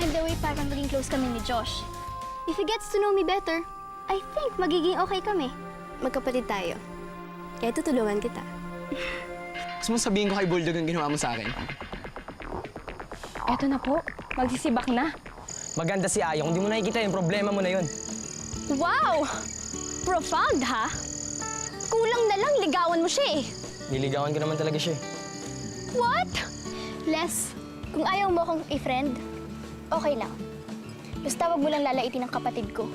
in the way para maging close kami ni Josh. If he gets to know me better, I think magiging okay kami. Magkapatid tayo. Kaya tutulungan kita. Gusto mo sabihin ko kay Bulldog ang ginawa mo sa akin? Eto na po, magsisibak na. Maganda si Aya. Kung di mo nakikita yung problema mo na yun. Wow! Profound, ha? Kulang na lang, ligawan mo siya eh. Niligawan ko naman talaga siya. What? Les, kung ayaw mo akong i-friend, okay lang. Basta wag mo lang lalaitin ang kapatid ko.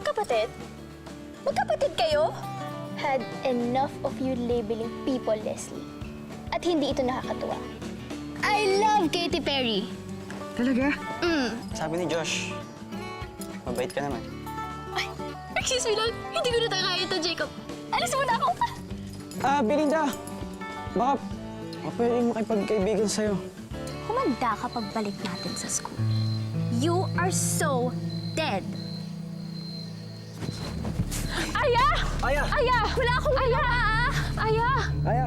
Kapatid? Magkapatid kayo? Had enough of you labeling people, Leslie. At hindi ito nakakatuwa. I love Katy Perry. Talaga? Sabi ni Josh, mabait ka naman. Ay, excuse me lang. Hindi ko na tayo kaya ito, Jacob. Alis mo na ako. Belinda! Baka pwedeng makipagkaibigan sa'yo. Humanda ka pagbalik natin sa school. You are so dead. Aya! Aya! Aya! Wala akong Aya! Aya! Aya!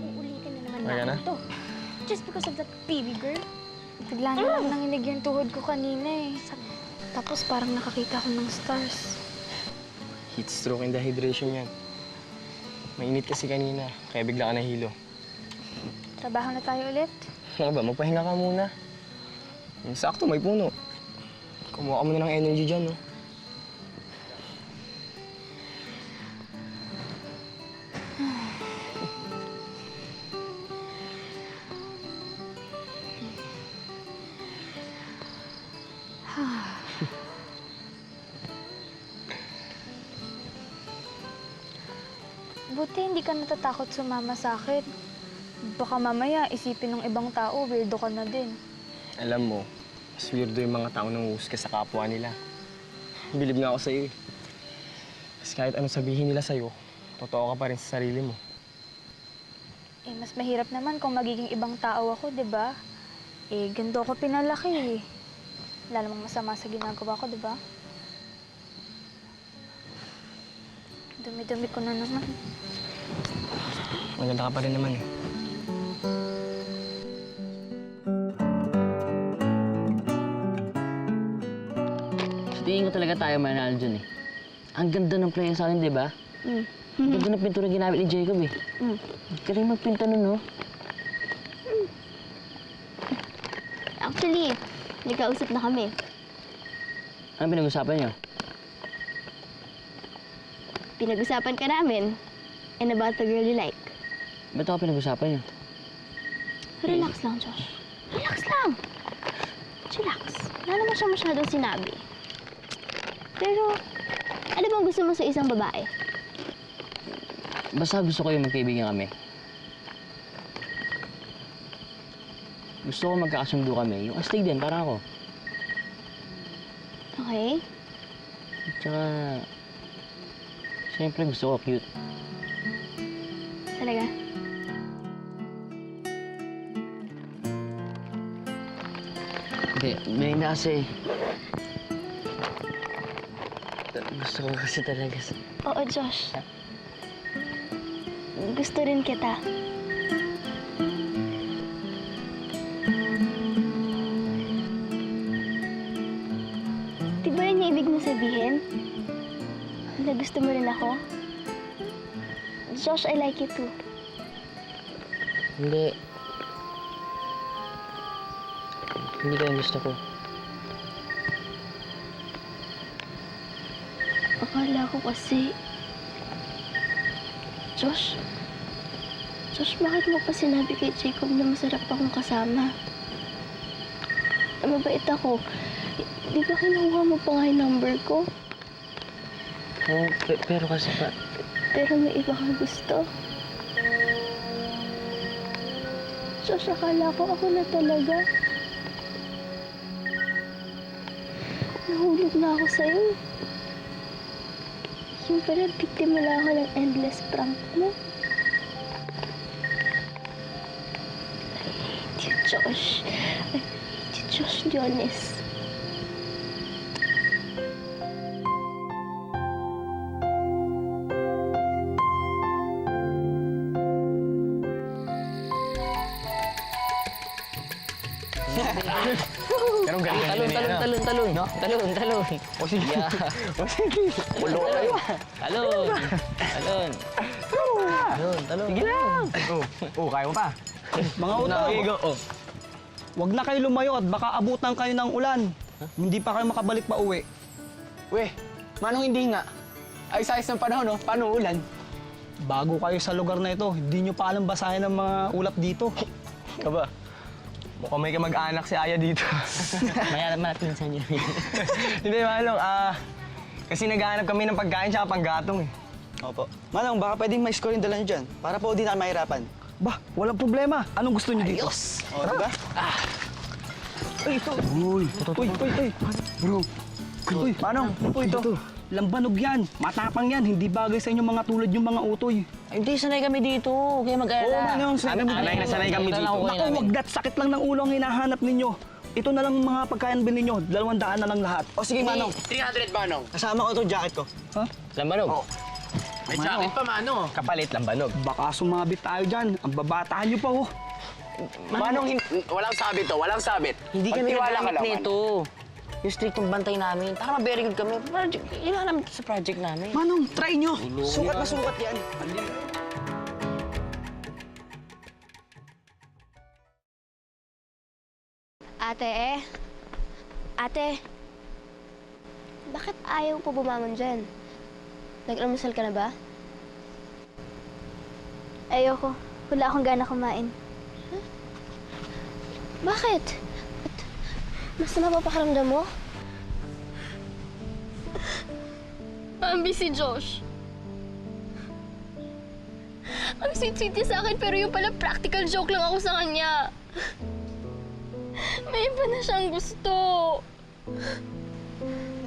Uulitin na naman Kaya natin na? to. Just because of that baby girl. Bigla na lang nanginig yung tuhod ko kanina eh. Tapos parang nakakita ko ng stars. Heat stroke and dehydration yan. Mainit kasi kanina, kaya bigla ka nahilo. Trabaho na tayo ulit. Ano ba, magpahinga ka muna. Yung sakto, may puno. Kumuha ka muna ng energy dyan, no? Buti hindi ka natatakot sumama sa akin. Baka mamaya isipin ng ibang tao, weirdo ka na din. Alam mo, mas weirdo yung mga tao nang uhusga sa kapwa nila. Bilib nga ako sa'yo eh. Kasi kahit anong sabihin nila sa'yo, totoo ka pa rin sa sarili mo. Eh, mas mahirap naman kung magiging ibang tao ako, di ba? Eh, ganito ako pinalaki eh. Wala namang masama sa ginagawa ko, di ba? Dumi-dumi ko na naman. Maganda ka pa rin naman eh. Sa tingin ko talaga tayo mananalo dyan eh. Ang ganda ng play sa akin, di ba? Ang ganda ng pintura ginamit ni Jacob eh. Galing magpinta nun, no? Actually, nagkausap na kami. Ano pinag-usapan niyo? Pinag-usapan ka namin. And about the girl you like. Ba't ako pinag-usapan niyo? Relax lang, Josh. Relax lang. Chillax. Wala naman siya masyadong sinabi. Pero, ano bang gusto mo sa isang babae? Basta gusto ko yung magkaibigan kami. Gusto ko magkakasundo kami. Yung astig din, parang ako. Okay? At saka... Siyempre gusto ko cute. Talaga? Hindi, Belinda kasi... Gusto ko kasi talaga sa... Oo, Josh. Gusto rin kita. Di ba yun yung ibig mo sabihin? Na gusto mo rin ako? Josh, I like you too. Hindi. Hindi ka yung gusto ko. Akala ko kasi... Josh? Josh, bakit mo pa sinabi kay Jacob na masarap akong kasama? Mabait ako. Di ba kinuha mo pa nga yung number ko? Oo, pero kasi pa... Pero may iba kang gusto. Josh, akala ko ako na talaga. Nahulog na ako sa'yo. Yung pala, biktima lang ako ng endless prank mo. I hate you, Josh. I hate you, Josh Jones. Anong galing? Talon. O sige. Yeah. O sige. Pulo kayo. Talon. Sige lang. Kaya mo pa. Mga uto, wag na kayo lumayo at baka abutan kayo ng ulan. Hindi pa kayo makabalik pa uwi. Weh, manong hindi nga. Ayos-ayos ng panahon, no? Paano ulan? Bago kayo sa lugar na ito, hindi nyo pa alam basahin ang mga ulap dito. Kaba, mukhang may kamag-anak si Aya dito. Mayaman na pinsan niyo. Hindi, Manong. Kasi naghahanap kami ng pagkain tsaka panggatong eh. Opo. Manong, baka pwedeng ma-score yung dala nyo dyan. Para po di na mahirapan. Bah, walang problema. Anong gusto nyo dito? O, diba? Uy. Bro. Uy, Manong, ito. Lambanog yan. Matapang yan. Hindi bagay sa inyo mga tulad yung mga utoy. Hindi, sanay kami dito. Kaya mag-alala. Oo, Manong, sanay kami dito. Naku, wag dat. Sakit lang ng ulo ang hinahanap ninyo. Ito na lang mga pagkain bilhin nyo. 200 na lang lahat. O sige, Manong. 300, Manong. Kasama ko itong jacket ko. Ha? Lambanog. May jacket pa, Manong. Kapalit lang, Banog. Baka sumabit tayo dyan. Ang babataan nyo pa, oh. Manong, walang sabit to, walang sabit. Hindi kami Magtiwala ka nagamit lang, nito. Yung strictong bantay namin. Para ma-very good kami. Ilan namin sa project namin. Manong, try nyo. Sukat na sukat yan. Ate, bakit ayaw po bumangon dyan? Nag-almusal ka na ba? Ayoko. Wala akong gana kumain. Bakit? Masama pa pakiramdam mo? Bambi si Josh. Ang sweet-sweet niya sa akin, pero yung pala practical joke lang ako sa kanya. May iba na siyang gusto.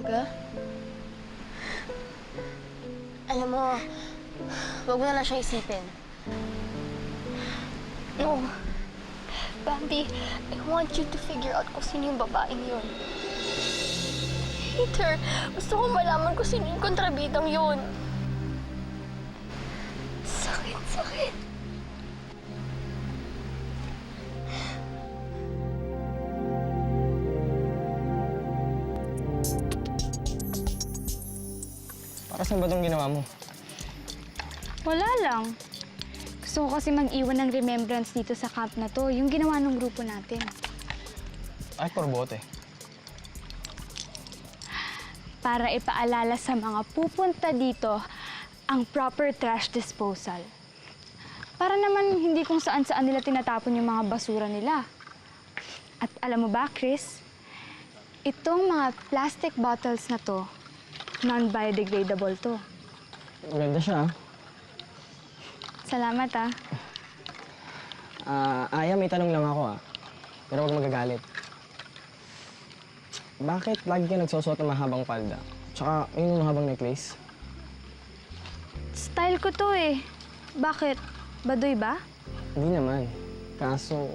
Talaga? Alam mo, huwag mo na lang siyang isipin. No. Bambi, I want you to figure out kung sino yung babaeng yun. Peter, gusto ko malaman kung sino yung kontrabidang yun. Sakit. Para saan ba itong ginawa mo? Wala lang. Gusto ko kasi mag-iwan ng remembrance dito sa camp na to, yung ginawa ng grupo natin. Ay, porbote. Para ipaalala sa mga pupunta dito ang proper trash disposal. Para naman hindi kung saan-saan nila tinatapon yung mga basura nila. At alam mo ba, Chris? Itong mga plastic bottles na to, non-biodegradable to. Maganda siya, Salamat, ah. Aya, may tanong lang ako, Pero huwag magagalit. Bakit lagi ka nagsusuot ng mahabang palda? Tsaka, yung mahabang necklace? Style ko to eh. Bakit? Baduy ba? Hindi naman. Kaso,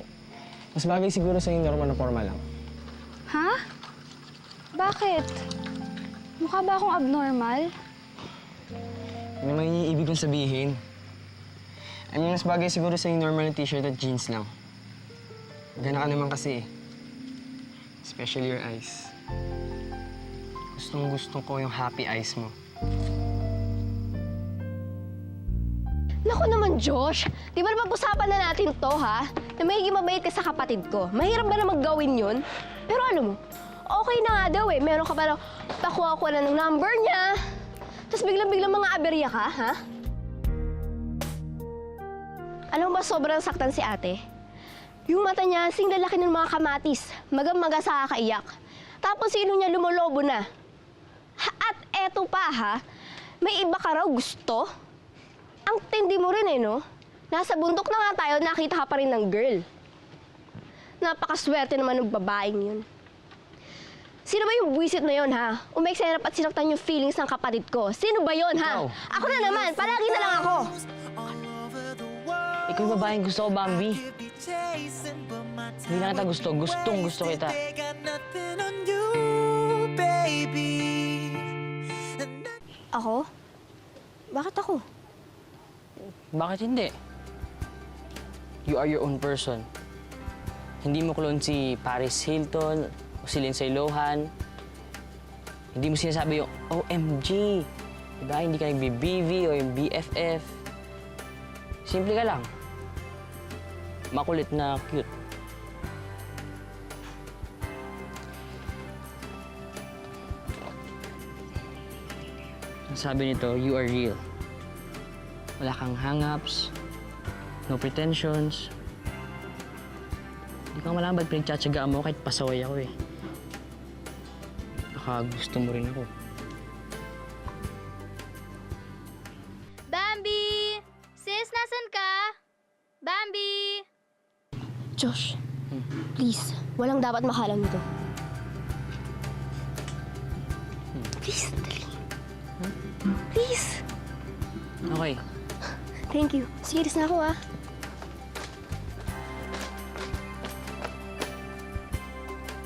mas bagay siguro sa yung normal na forma lang. Ha? Bakit? Mukha ba akong abnormal? Ano naman yung ibig kong sabihin? I mean, mas bagay siguro sa yung normal na t-shirt at jeans lang. Gana ka naman kasi eh. Especially your eyes. Gustong-gusto ko yung happy eyes mo. Naku naman, Josh. Di ba napag-usapan na natin to, ha? Na may mabait ka sa kapatid ko. Mahirap ba na maggawin yun? Pero alam mo, okay na nga daw eh. Meron ka pa pakuha na ng number niya. Tapos biglang-biglang mga aberya ka, ha? Alam mo ba sobrang saktan si ate? Yung mata niya, sing lalaki ng mga kamatis. Magang-maga sa kakaiyak. Tapos sino niya lumolobo na. At eto pa, ha? May iba ka raw gusto? Ang tindi mo rin eh, no? Nasa bundok na nga tayo, nakita ka pa rin ng girl. Napakaswerte naman ng babaeng yun. Sino ba yung buwisit na yun, ha? Umeksenap at sinaktan yung feelings ng kapatid ko. Sino ba yun, ha? Ikaw. Ako na naman, palagi na lang ako. Ikaw yung babaeng gusto ko, Bambi. Hindi na kita gusto. Gustong-gusto kita. Ako? Bakit ako? Bakit hindi? You are your own person. Hindi mo clone si Paris Hilton o si Lindsay Lohan. Hindi mo sinasabi yung OMG. Diba? Hindi ka nagbi-BV o yung BFF. Simple ka lang. Makulit na cute. Ang sabi nito, you are real. Wala kang hang-ups, no pretensions. Hindi ko malaman ba't pinagtsatsagaan mo kahit pasaway ako eh. Baka gusto mo rin ako. Bambi! Sis, nasan ka? Bambi! Josh, please, walang dapat makalam nito. Please, dali. Please. Okay. Thank you. Serious na ako, ah.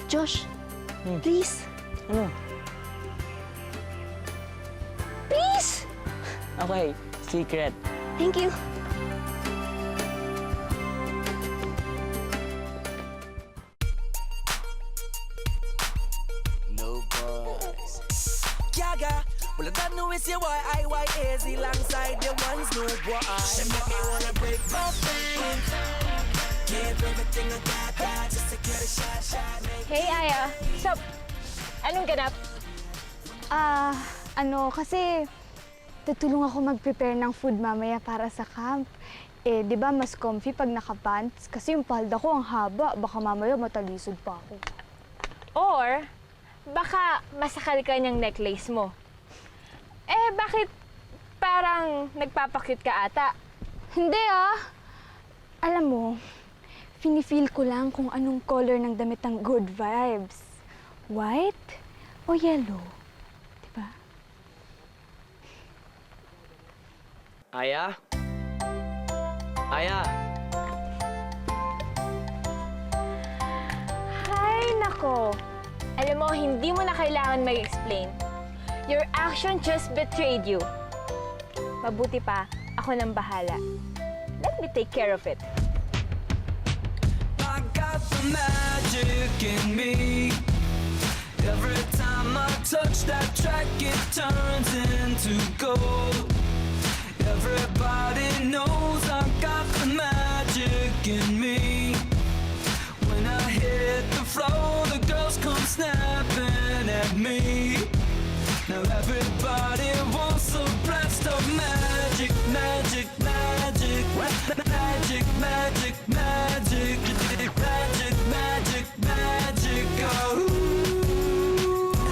Josh, please. Ano? Please! Okay. Secret. Thank you. No boys. Gaga, well I don't know it's your boy IYAZ alongside the ones no boy. She make me wanna break my thing. Give everything I got just to get a shot. Hey, Aya. Sup? Anong ganap? Kasi tutulong ako mag-prepare ng food mamaya para sa camp. Eh, di ba mas comfy pag naka-pants? Kasi yung palda ko ang haba. Baka mamaya matalisod pa ako. Or, baka masakal ka niyang necklace mo. Eh, bakit parang nagpapakute ka ata? Hindi Alam mo, feel ko lang kung anong color ng damit ng good vibes. White o yellow? Diba? Aya? Aya? Hay nako! Alam mo, hindi mo na kailangan mag-explain. Your action just betrayed you. Mabuti pa, ako nang bahala. Let me take care of it. I got the magic in me. Every time I touch that track, it turns into gold. Everybody knows I got the magic in me. When I hit the floor, the girls come snapping at me. Now everybody wants a blast of magic, magic, magic, magic, magic, magic, magic, magic, magic, oh.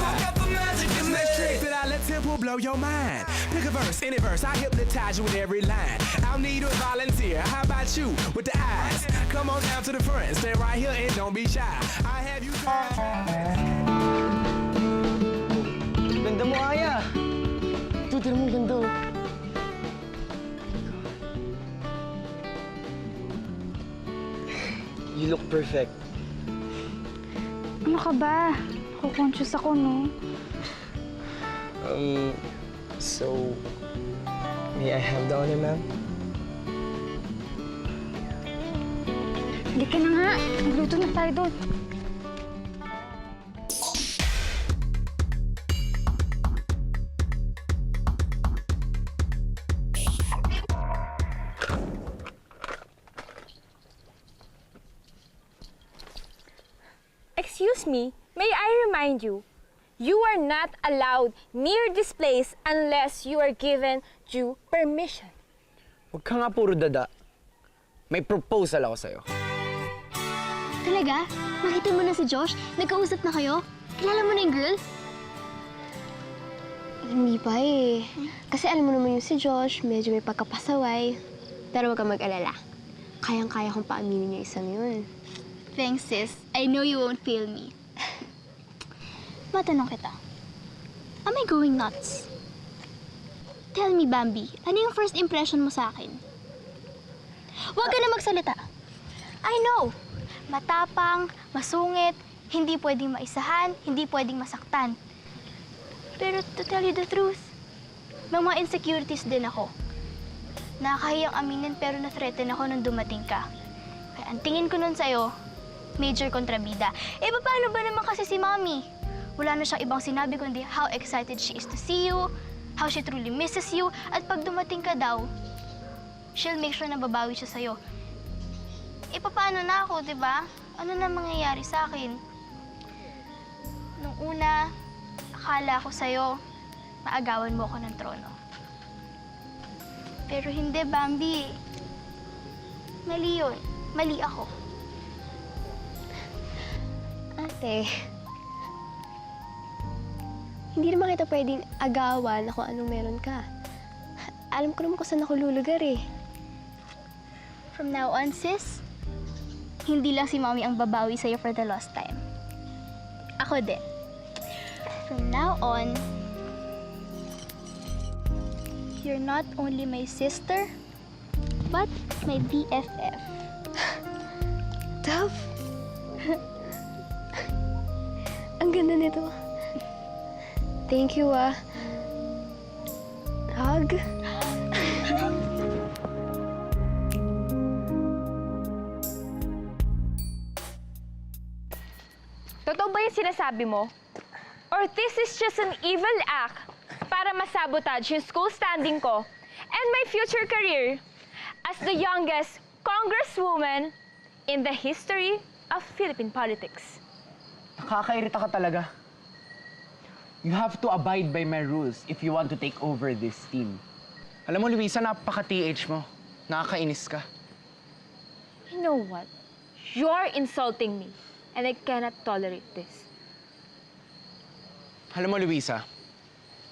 I got the magic in me. Next trick that I let Temple blow your mind. Pick a verse, any verse, I hypnotize you with every line. I'll need a volunteer. How about you with the eyes? Come on down to the front, stay right here and don't be shy. I have you. Ganda mo, Aya. Ito, tira mo ganda, oh. You look perfect. Ano ka ba? Conscious ako, no? So, may I have the honor, ma'am? Hindi ka na nga. Magluto na tayo doon. Excuse me, may I remind you, you are not allowed near this place unless you are given due permission. Huwag ka nga puro dada. May proposal ako sa'yo. Talaga? Nakita mo na si Josh? Nagkausap na kayo? Kilala mo na yung girl? Hindi pa eh. Kasi alam mo naman yung si Josh, medyo may pagkapasaway. Pero huwag kang mag-alala. Kayang-kaya kong paaminin yung isang yun. Thanks, sis. I know you won't fail me. Matanong kita. Am I going nuts? Tell me, Bambi, ano yung first impression mo sa akin? Huwag ka na magsalita. I know. Matapang, masungit, hindi pwedeng maisahan, hindi pwedeng masaktan. Pero to tell you the truth, may mga insecurities din ako. Nakakahiyang aminin pero na-threaten ako nung dumating ka. Kaya ang tingin ko nun sa'yo, major kontrabida. Eh, paano ba naman kasi si Mommy? Wala na siyang ibang sinabi kundi how excited she is to see you, how she truly misses you, at pag dumating ka daw, she'll make sure na babawi siya sa'yo. Eh, paano na ako, di ba? Ano na mangyayari sa akin? Nung una, akala ko sa'yo, maagawan mo ako ng trono. Pero hindi, Bambi. Mali yun. Mali ako. Ate, hindi naman kita pwedeng agawan na kung anong meron ka. Alam ko naman kung saan ako lulugar eh. From now on, sis, hindi lang si Mommy ang babawi sa'yo for the lost time. Ako din. From now on, you're not only my sister, but my BFF. Dove? Ang ganda nito. Thank you, ah. Hug? Totoo ba yung sinasabi mo? Or this is just an evil act para masabotage yung school standing ko and my future career as the youngest congresswoman in the history of Philippine politics? Nakakairita ka talaga. You have to abide by my rules if you want to take over this team. Alam mo, Luisa, napaka-TH mo. Nakakainis ka. You know what? You're insulting me, and I cannot tolerate this. Alam mo, Luisa,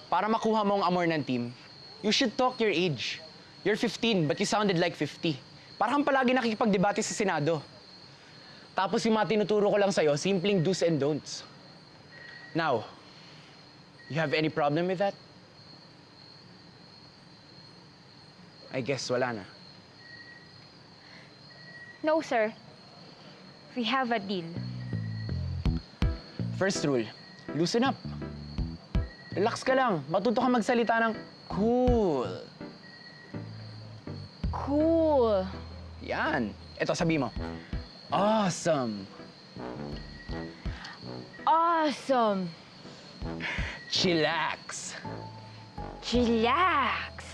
para makuha mo ang amor ng team, you should talk your age. You're 15, but you sounded like 50. Parang palagi nakikipagdebate sa Senado. Tapos yung mga tinuturo ko lang sa'yo, simpleng do's and don'ts. Now, you have any problem with that? I guess wala na. No, sir. We have a deal. First rule, loosen up. Relax ka lang. Matuto ka magsalita ng cool. Cool. Yan. Ito, sabi mo. Awesome. Awesome. Chillax. Chillax.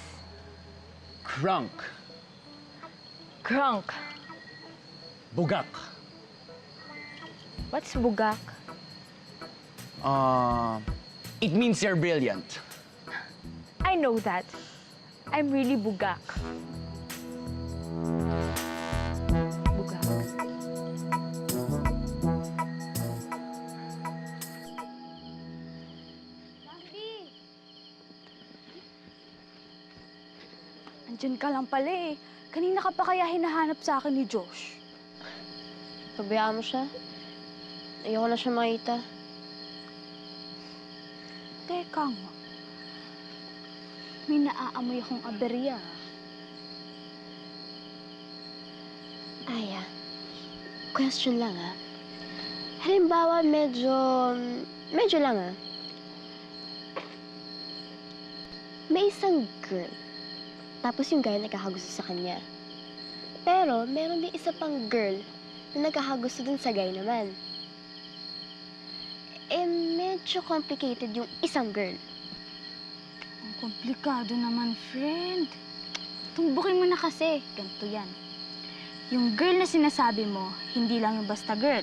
Crunk. Crunk. Bugak. What's bugak? It means you're brilliant. I know that. I'm really bugak. Bugak. Andyan ka lang pala eh. Kanina ka pa kaya hinahanap sa akin ni Josh? Pabayaan mo siya. Ayoko na siya makita. Teka nga. May naaamoy akong aberya. Aya, question lang ah. Halimbawa, medyo lang ah. May isang girl. Tapos yung guy nagkakagusto sa kanya. Pero meron din isa pang girl na nagkakagusto dun sa guy naman. Eh, medyo complicated yung isang girl. Ang komplikado naman, friend. Tumbukin mo na kasi. Ganito yan. Yung girl na sinasabi mo, hindi lang yung basta girl.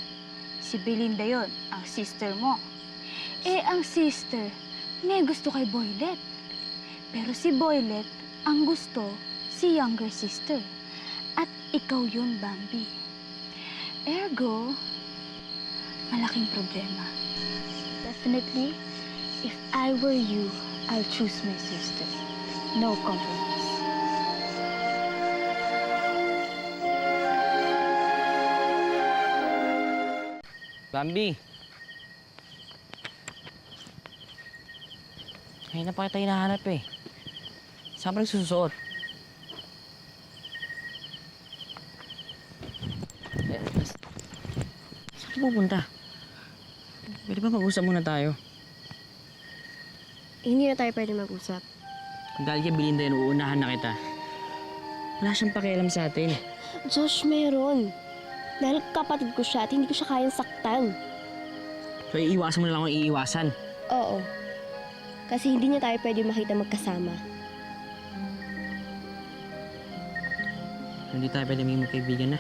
Si Belinda yon, ang sister mo. Eh, ang sister, may gusto kay Boylet. Pero si Boylet, ang gusto, si younger sister. At ikaw yun, Bambi. Ergo, malaking problema. Definitely, if I were you, I'll choose my sister. No compromise. Bambi! Ngayon na pa kita hinahanap eh. Saan pa nagsusuot? Saan ka pupunta? Pwede ba mag-usap muna tayo? Hindi na tayo pwede mag-usap. Kung dahil kay Belinda yun, uunahan na kita. Wala siyang pakialam sa atin. Josh, meron. Dahil kapatid ko siya at hindi ko siya kayang saktan. So, iiwasan mo na lang kung iiwasan. Oo. Kasi hindi niya tayo pwede makita magkasama. Hindi tayo pwede maging magkaibigan na.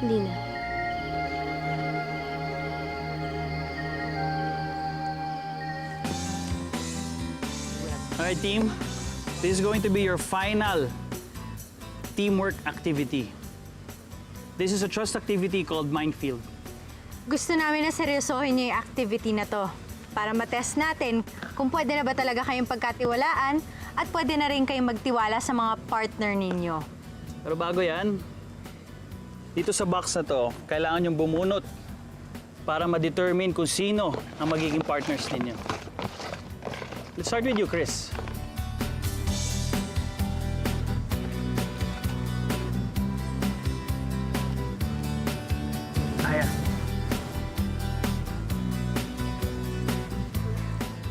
Hindi na. Alright, team. This is going to be your final teamwork activity. This is a trust activity called Minefield. Gusto namin na seryosohin niyo yung activity na to para matest natin kung pwede na ba talaga kayong pagkatiwalaan at pwede na rin kayong magtiwala sa mga partner ninyo. Pero bago yan, dito sa box na to, kailangan yung bumunot para ma-determine kung sino ang magiging partners ninyo. Let's start with you, Chris.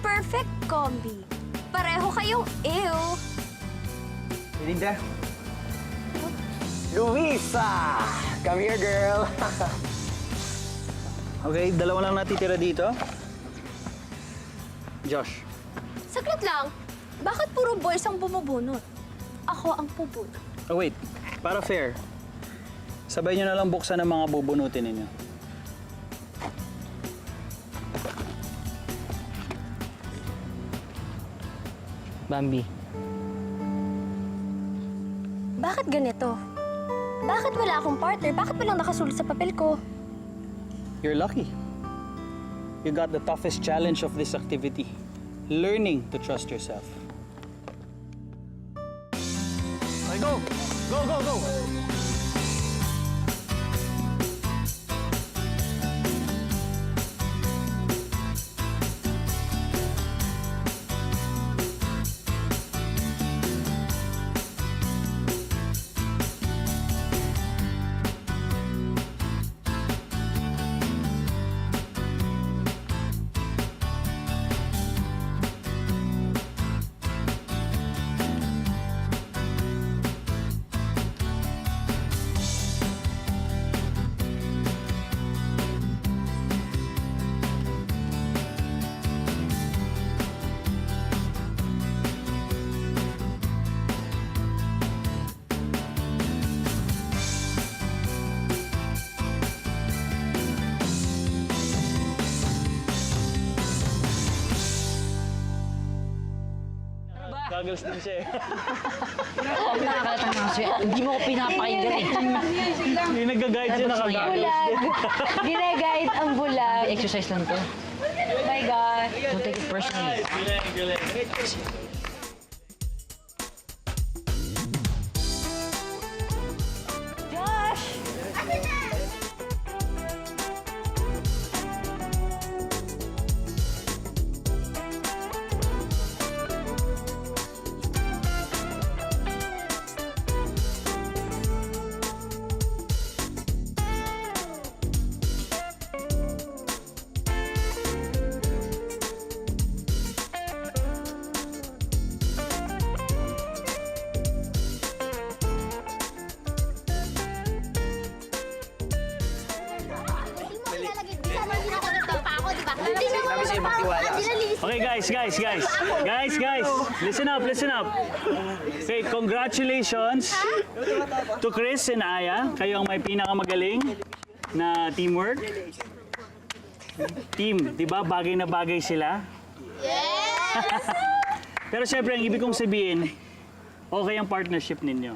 Perfect combi. Pareho kayong ew. Linda. Luisa! Come here, girl. Okay, dalawa lang natitira dito. Josh. Saglit lang. Bakit puro boys ang bumubunot? Ako ang pubunot. Oh, wait. Para fair, sabay nyo na lang buksan ang mga bubunutin ninyo. Bambi. Bakit ganito? Bakit wala akong partner? Bakit walang nakasulat sa papel ko? You're lucky. You got the toughest challenge of this activity. Learning to trust yourself. Okay, go! Go, go, go! Goggles din siya eh. Ako nakakalatang mga suya. Hindi mo ko pinapakinggan eh. Hindi nag-guide siya, naka-goggles din. Gine-guide ang bulag. Exercise lang to. My God. Don't take it personally. Okay, guys. Listen up. Okay, congratulations to Chris and Aya. Kayo ang may pinakamagaling na teamwork. Team, di ba? Bagay na bagay sila. Yes! Pero syempre, ang ibig kong sabihin, okay ang partnership ninyo.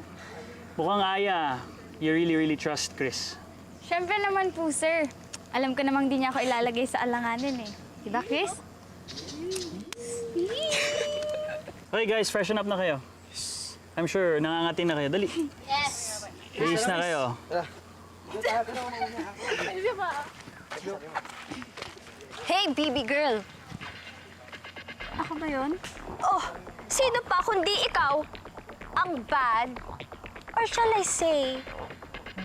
Mukhang Aya, you really trust Chris. Siyempre naman po, sir. Alam ko namang di niya ako ilalagay sa alanganin eh. Diba, Chris? Okay guys, freshen up na kayo. I'm sure nangangati na kayo. Dali. Yes! Bihis na kayo. Hey, baby girl! Ako ba yun? Oh, sino pa kundi ikaw ang bad, or shall I say,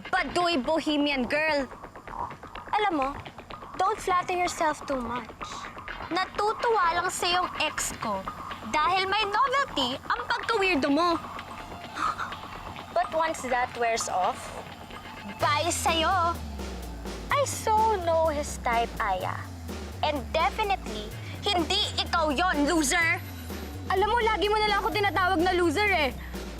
baduy bohemian girl? Alam mo, don't flatter yourself too much. Natutuwa lang sa yung ex ko dahil may novelty ang pagka-weirdo mo. But once that wears off, bias sa'yo. I so know his type, Aya. And definitely, hindi ikaw yon, loser! Alam mo, lagi mo na lang ako tinatawag na loser eh.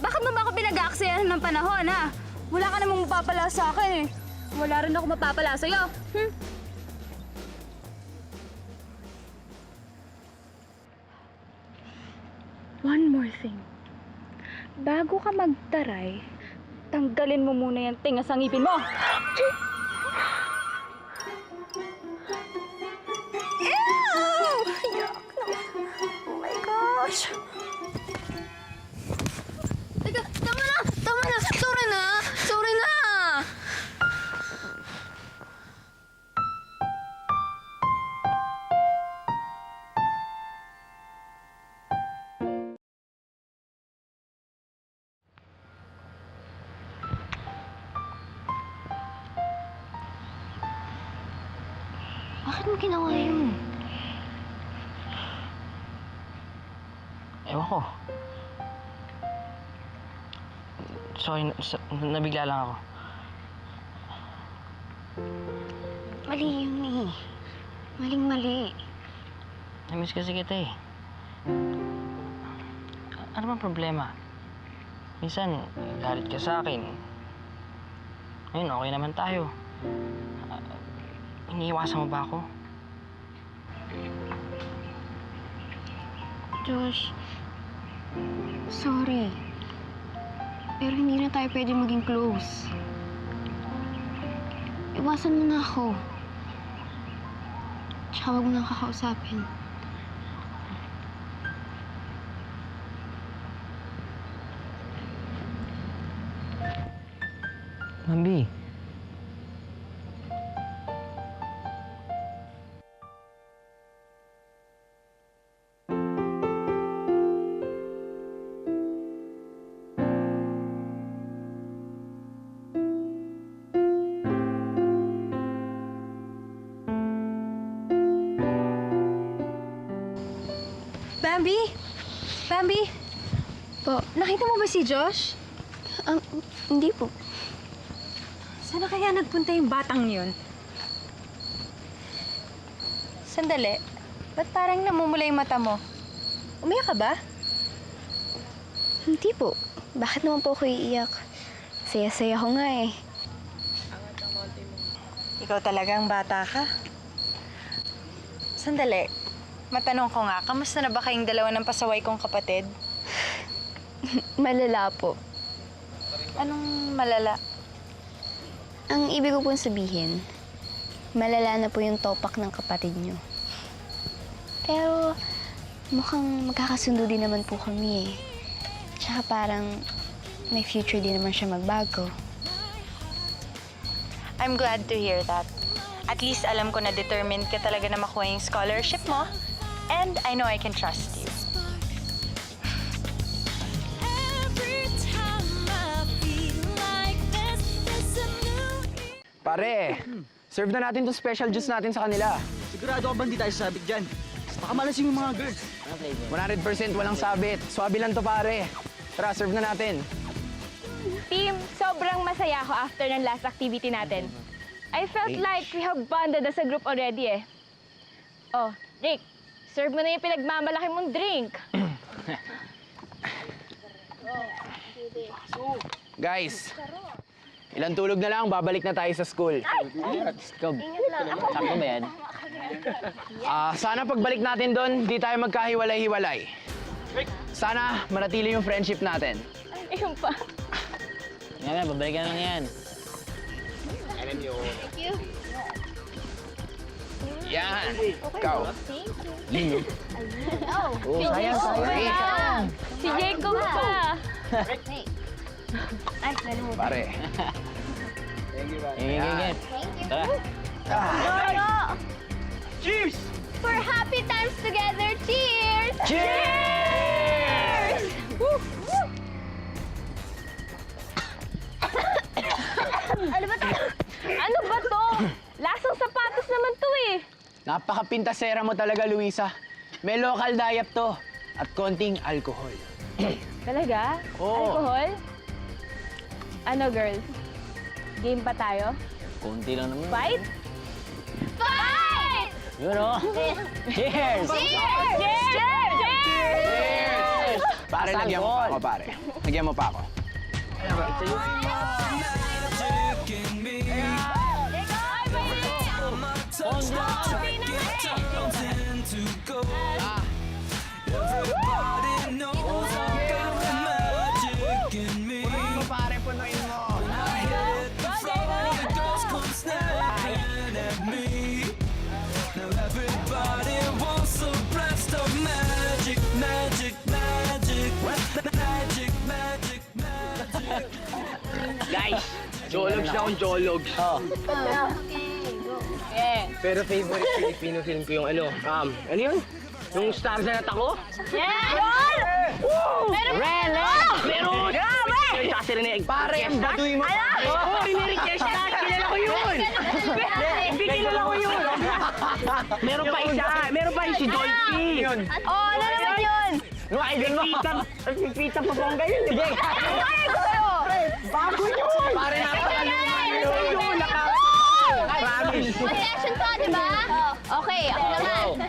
Bakit mo ba ako pinag-aaksayahan ng panahon, ha? Wala ka namang mapapala sa akin eh. Wala rin ako mapapala sa'yo. One more thing. Bago ka magtaray, tanggalin mo muna yung tinga sa ngipin mo. Oh my gosh! Teka, tama na! Tama na! Sorry na! Sorry na! Bakit mo ginawa yun? Ewan ko. Sorry, nabigla lang ako. Mali yun eh. Maling-mali. Namiss kasi kita eh. Ano bang problema? Minsan, galit ka sa akin. Ngayon, okay naman tayo. Iniiwasan mo ba ako? Josh, sorry. Pero hindi na tayo pwede maging close. Iwasan mo na ako. Tsaka huwag mo nang kakausapin. Mambi. Bambi? Bambi? Po, Nakita mo ba si Josh? hindi po. Sana kaya nagpunta yung batang yun? Sandali. Ba't parang namumula yung mata mo? Umiyak ka ba? Hindi po. Bakit naman po ako iiyak? Saya-saya ko nga eh. Ikaw talagang bata ka. Sandali. Matanong ko nga, kamusta na ba kayong dalawa ng pasaway kong kapatid? Malala po. Anong malala? Ang ibig ko pong sabihin, malala na po yung topak ng kapatid niyo. Pero mukhang magkakasundo din naman po kami eh. Tsaka parang may future din naman siya magbago. I'm glad to hear that. At least alam ko na determined ka talaga na makuha yung scholarship mo. And I know I can trust you. Pare, serve na natin itong special juice natin sa kanila. Sigurado ka ba hindi tayo sasabit dyan? Baka malasing yung mga girls. 100% walang sabit. Swabe lang to, pare. Tara, serve na natin. Team, sobrang masaya ako after ng last activity natin. I felt like we have bonded as a group already eh. Oh, Rick, serve mo na yung pinagmamalaki mong drink. Guys, ilang tulog na lang, babalik na tayo sa school. Sakto ba yan? Sana pagbalik natin doon, di tayo magkahiwalay-hiwalay. Sana manatili yung friendship natin. Ayun pa. Nga, babalikan na lang yan. Yan. Ikaw. Lino. Oh, sayang. Si Jacob pa. Pare. Ingat. Tara. Cheers! For happy times together, cheers! Cheers! Ano ba to? Lasang sapatos naman to eh. Napaka-pintasera mo talaga, Luisa. May local diet to at konting alcohol. Talaga? Oo. Alcohol? Ano, girl? Game pa tayo? Konti lang naman. Fight? Fight! Yun o. Cheers! Cheers! Cheers! Pare, lagyan mo pa ako, pare. Lagyan mo pa ako. magic in me. Every time I touch that track, it turns into gold. Everybody knows I've got the magic in me. Pare, punuin mo. When I hit the floor, the girls come snapping at me. Now everybody wants a blast of magic, magic, magic, magic, magic, magic. Guys, jologs na akong jologs. Pero favorite Filipino film ko yung ano yun? Yung Stars na Natako? Meron! Meron! Yung kasi rin Pare, ang baduy mo. Rini-request na! Kilala ko yun! Hindi kilala ko yun! Meron pa isa! Meron pa yung si Dolphy! Oh, ano naman yun? Yung idol mo! Si Pita Paponga yun! Sige! Bago yun! Pare, napakaluma yun! Promise! May action to, di ba? Okay, ako naman.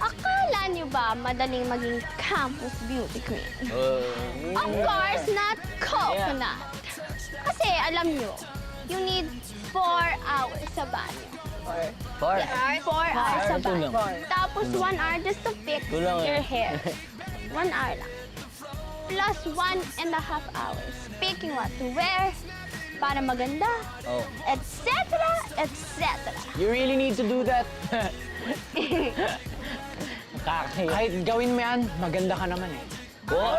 Akala niyo ba madaling maging campus beauty queen? Of course, not coconut. Kasi alam niyo, you need 4 hours sa banyo. 4 hours sa banyo. Tapos 1 hour just to fix your hair. 1 hour lang. Plus 1.5 hours picking what to wear para maganda, etc., etc. You really need to do that. Kahit gawin mo yan, maganda ka naman eh. Oh,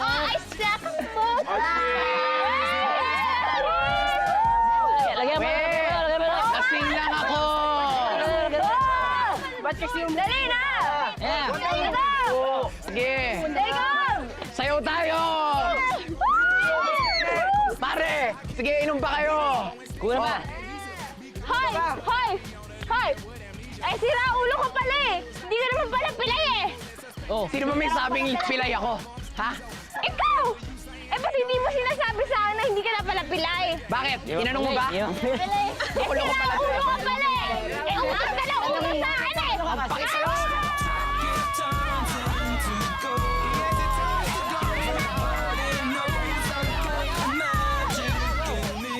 I second both. Lagyan mo! Lagyan mo! Kasing lang ako! Ba't kasi yung... Dali na! Yeah! Dali na! Sige! Teka! Sayaw tayo! Pare! Sige, inom pa kayo! Kuha pa! Hoy! Hoy! Hoy! Ay, sira ulo ko pala eh! Hindi ka naman pala pilay eh! Oh, Sino ba may sabing pilay ako? Ha? Ikaw! Eh, ba't hindi mo sinasabi sa akin na hindi ka na pala pilay? Bakit? Tinanong mo ba? Pilay? Eh, Ulo ko sira pala. ulo ko pala eh! Eh, umas ka na ulo sa akin eh! Bakit? It turns into gold. Everybody knows I've got the magic in me.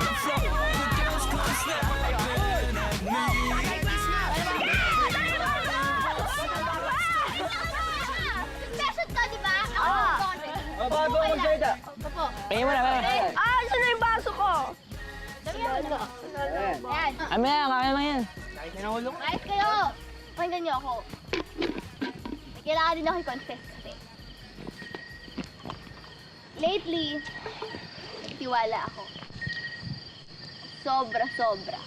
The floor, the girls come snapping at me. Special to, di ba? Ako, Bago ako magsalita. Opo. Pingin mo na, pingin mo. Ah, saan na yung baso ko? Ayan. Ami na, kaya mo yan. Kahit kayo, pakinggan niyo ako. May kailangan din ako i-confess kasi. Lately, tiwala ako. Sobra-sobra.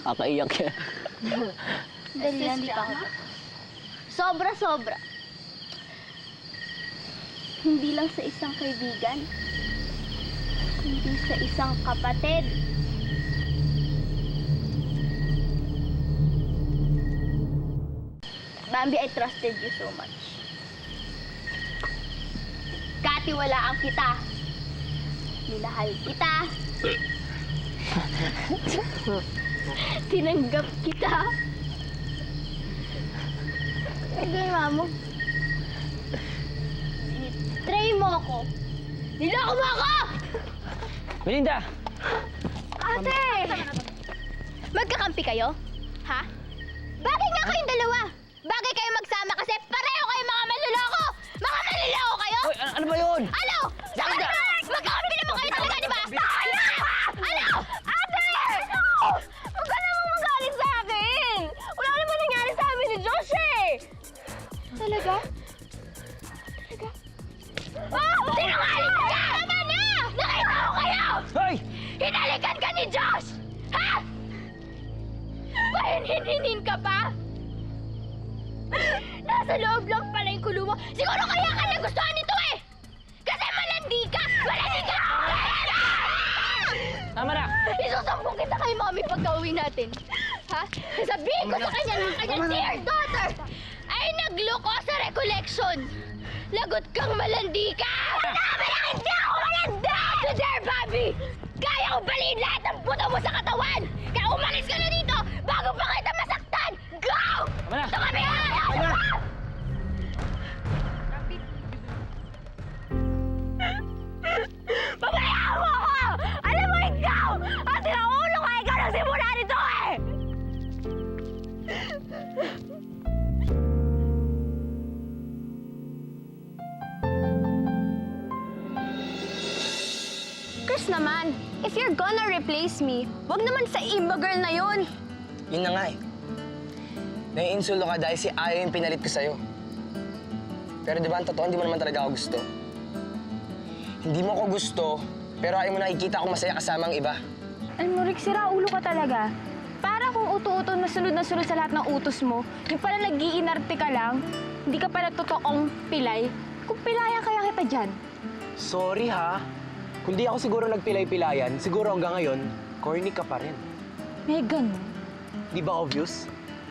Kakaiyak yan. Dali lang, di pa ako. Sobra-sobra. Hindi lang sa isang kaibigan. Hindi sa isang kapatid. Bambi, I trusted you so much. Katiwalaan kita. Minahal kita. Tinanggap kita. Ano ginawa mo? Try mo ako. Niloko mo ako! Melinda! Ate! Magkakampi kayo? Ha? Bagay nga kayong dalawa. Bagay kayo magsama kasi pareho kayo mga manluloko! Mga manluloko kayo! Uy, ano ba yun? Ano? Ano? Magkakampi naman kayo talaga, di ba? Ano? Ate! Huwag ka namang magaling sa akin! Wala naman nangyari sa amin ni Josh eh! Talaga? Talaga? Oh! Sinungaling ka! Tama na! Nakita ko kayo! Hoy! Hinalikan ka ni Josh! Ha? Pahinhinhin ka pa? Nasa loob lang pala yung kulo mo. Siguro kaya ka nagustuhan nito eh! Kasi malandi ka! Malandi ka! Tama na! Isusumbong kita kay Mommy pagka uwi natin. Ha? Sasabihin ko sa kanya ng kanyang dear daughter ay nagluko sa recollection. Lagot kang malandi ka! Hindi ako malandi! To there, Bobby! Kaya ko baliin lahat ng buto mo sa katawan! Kaya umalis ka na dito bago pa kita masaktan! Go! Tumabi ka! Pabayaan mo ako! Alam mo ikaw! Ang tinaulo ka ikaw ng simula nito eh! Chris naman, if you're gonna replace me, wag naman sa Iba girl na yun. Yun na nga eh. Naiinsulto ka dahil si Aya yung pinalit ko sa'yo. Pero di ba ang totoo, hindi mo naman talaga ako gusto. Hindi mo ako gusto, pero ayaw mo nakikita akong masaya kasama ang iba. Alam mo, Rick, sira ulo ka talaga. Para kung uto-uto na sunod sa lahat ng utos mo, yung pala nag-iinarte ka lang, hindi ka pala totoong pilay. Kung pilayan kaya kita dyan. Sorry ha. Kung di ako siguro nagpilay-pilayan, siguro hanggang ngayon, corny ka pa rin. May ganun. Di ba obvious?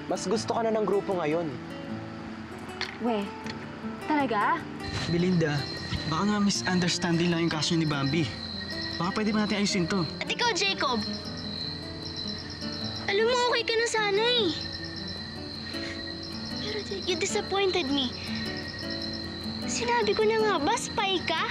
Mas gusto ka na ng grupo ngayon. We, talaga? Belinda, baka nga misunderstanding lang yung kaso ni Bambi. Baka pwede ba natin ayusin to? At ikaw, Jacob, alam mo okay ka na sana eh. Pero you disappointed me. Sinabi ko na nga ba, spy ka?